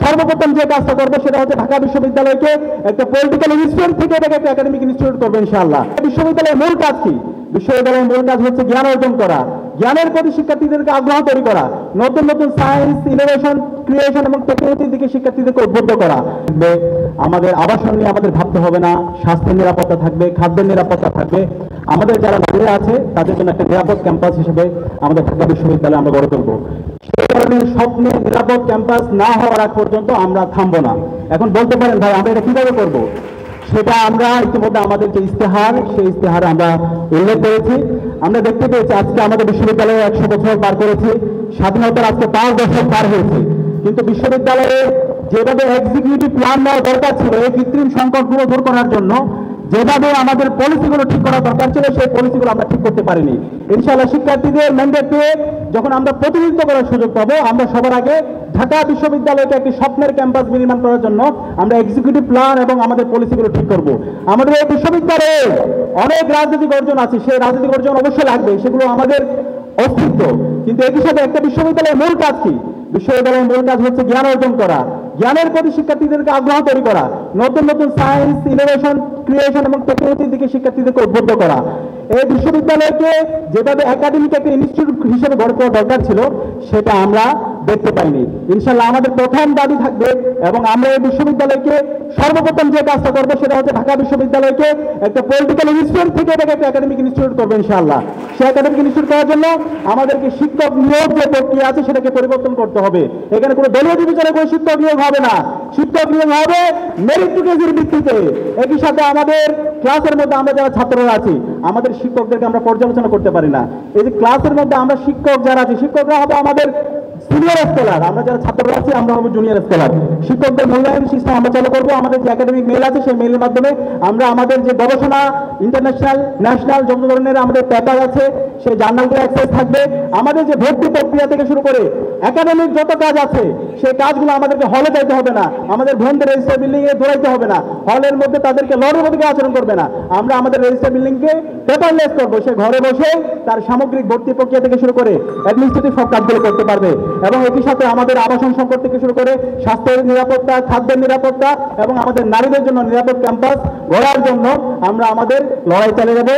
সর্বপ্রথম যে কাজটা করবো সেটা হচ্ছে ঢাকা বিশ্ববিদ্যালয়কে একটা পলিটিক্যাল ইনস্টিটিউট থেকে এটাকে একটা একাডেমিক ইনস্টিটিউট করবো ইনশাআল্লাহ। বিশ্ববিদ্যালয়ের মূল কাজ কি? বিশ্ববিদ্যালয়ের মূল কাজ হচ্ছে জ্ঞান অর্জন করা, জ্ঞানের প্রতি শিক্ষার্থীদেরকে আগ্রহ তৈরি করা, নতুন নতুন সায়েন্স, ইনোভেশন, ক্রিয়েশন এবং টেকনোলজির দিকে শিক্ষার্থীদেরকে উদ্বুদ্ধ করা। আমাদের আবাসন নিয়ে আমাদের ভাবতে হবে না, স্বাস্থ্যের নিরাপত্তা থাকবে, খাদ্যের নিরাপত্তা থাকবে। আমাদের যারা নারীরা আছে তাদের জন্য একটা নিরাপদ ক্যাম্পাস হিসেবে আমাদের ঢাকা বিশ্ববিদ্যালয় আমরা গড়ে তুলবো। সেই কারণে স্বপ্নে নিরাপদ ক্যাম্পাস না হওয়ার আগ পর্যন্ত আমরা থামবো না। এখন বলতে পারেন ভাই আমরা এটা কিভাবে করবো? সেটা আমরা ইতিমধ্যে আমাদের যে ইস্তেহার, সেই ইস্তেহার আমরা উল্লেখ করেছি। আমরা দেখতে পেয়েছি আজকে আমাদের বিশ্ববিদ্যালয়ে 100 বছর পার করেছি, স্বাধীনতার আজকে 5 দশক পার হয়েছে, কিন্তু বিশ্ববিদ্যালয়ে যেভাবে এক্সিকিউটিভ প্ল্যান নেওয়া দরকার ছিল এই কৃত্রিম সংকটগুলো দূর করার জন্য, যেভাবে আমাদের পলিসিগুলো ঠিক করা দরকার ছিল সেই পলিসিগুলো আমরা ঠিক করতে পারিনি। ইনশাআল্লাহ শিক্ষার্থীদের ম্যান্ডেট পেয়ে যখন আমরা প্রতিনিধিত্ব করার সুযোগ পাবো, আমরা সবার আগে ঢাকা বিশ্ববিদ্যালয়কে একটি স্বপ্নের ক্যাম্পাস নির্মাণ করার জন্য আমরা এক্সিকিউটিভ প্ল্যান এবং আমাদের পলিসিগুলো ঠিক করব। আমাদের এই বিশ্ববিদ্যালয়ে অনেক রাজনৈতিক অর্জন আছে, সেই রাজনৈতিক অর্জন অবশ্যই লাগবে, সেগুলো আমাদের অস্তিত্ব। কিন্তু একই সাথে একটা বিশ্ববিদ্যালয়ের মূল কাজ কি? বিশ্ববিদ্যালয়ের মূল কাজ হচ্ছে জ্ঞান অর্জন করা, জ্ঞানের প্রতি শিক্ষার্থীদেরকে আগ্রহ তৈরি করা, নতুন নতুন সায়েন্স, ইনোভেশন, ক্রিয়েশন এবং টেকনোলজির দিকে শিক্ষার্থীদেরকে উদ্বুদ্ধ করা। এই বিশ্ববিদ্যালয়কে যেভাবে একাডেমিক একটা ইনস্টিটিউট হিসেবে গড়ে তোলা দরকার ছিল সেটা আমরা দেখতে পাইনি। ইনশাআল্লাহ আমাদের প্রথম দাবি থাকবে এবং আমরা এই বিশ্ববিদ্যালয়কে সর্বপ্রথম যে কাজটা করবো সেটা হচ্ছে ঢাকা বিশ্ববিদ্যালয়কে একটা পলিটিক্যাল ইনস্টিটিউট থেকে এটাকে একটা একাডেমিক ইনস্টিটিউট করবো ইনশাআল্লাহ। সেই একাডেমিক ইনস্টিটিউট করার জন্য আমাদেরকে শিক্ষক নিয়োগ যে প্রক্রিয়া আছে সেটাকে পরিবর্তন করতে হবে। এখানে কোনো দলীয় বিবেচনায় কোনো শিক্ষক নিয়োগ হবে না, শিক্ষক নিয়োগ হবে মেরিটোরিয়াসের ভিত্তিতে। একই সাথে আমাদের ক্লাসের মধ্যে আমরা যারা ছাত্ররা আছি আমাদের শিক্ষকদেরকে আমরা পর্যালোচনা করতে পারি না। এই যে ক্লাসের মধ্যে আমরা শিক্ষক যারা আছি, শিক্ষকরা হবে আমাদের সিনিয়র স্কলার, আমরা যারা ছাত্ররা আছি আমরা হবো জুনিয়র স্কলার। শিক্ষকদের মূল্যায়ন সিস্টেম আমরা চালু করবো। আমাদের যে একাডেমিক মেল আছে সেই মেলের মাধ্যমে আমরা আমাদের যে গবেষণা, ইন্টারন্যাশনাল, ন্যাশনাল যত ধরনের আমাদের পেপার আছে সেই জার্নালগুলো অ্যাক্সেস থাকবে। আমাদের যে ভর্তি প্রক্রিয়া থেকে শুরু করে একাডেমিক যত কাজ আছে সেই কাজগুলো আমাদেরকে হলে যাইতে হবে না, আমাদের বোনদের রেজিস্টার বিল্ডিং এ দৌড়াইতে হবে না, হলের মধ্যে তাদেরকে লড়ের মধ্যে আচরণ করবে না। আমরা আমাদের রেজিস্টার বিল্ডিংকে পেপারলেস করবো, সে ঘরে বসে তার সামগ্রিক ভর্তি প্রক্রিয়া থেকে শুরু করে অ্যাডমিনিস্ট্রেটিভ সব কাজগুলো করতে পারবে। এবং একই সাথে আমাদের আবাসন সংকট থেকে শুরু করে স্বাস্থ্যের নিরাপত্তা, খাদ্যের নিরাপত্তা এবং আমাদের নারীদের জন্য নিরাপদ ক্যাম্পাস গড়ার জন্য আমরা আমাদের লড়াই চালিয়ে যাবো।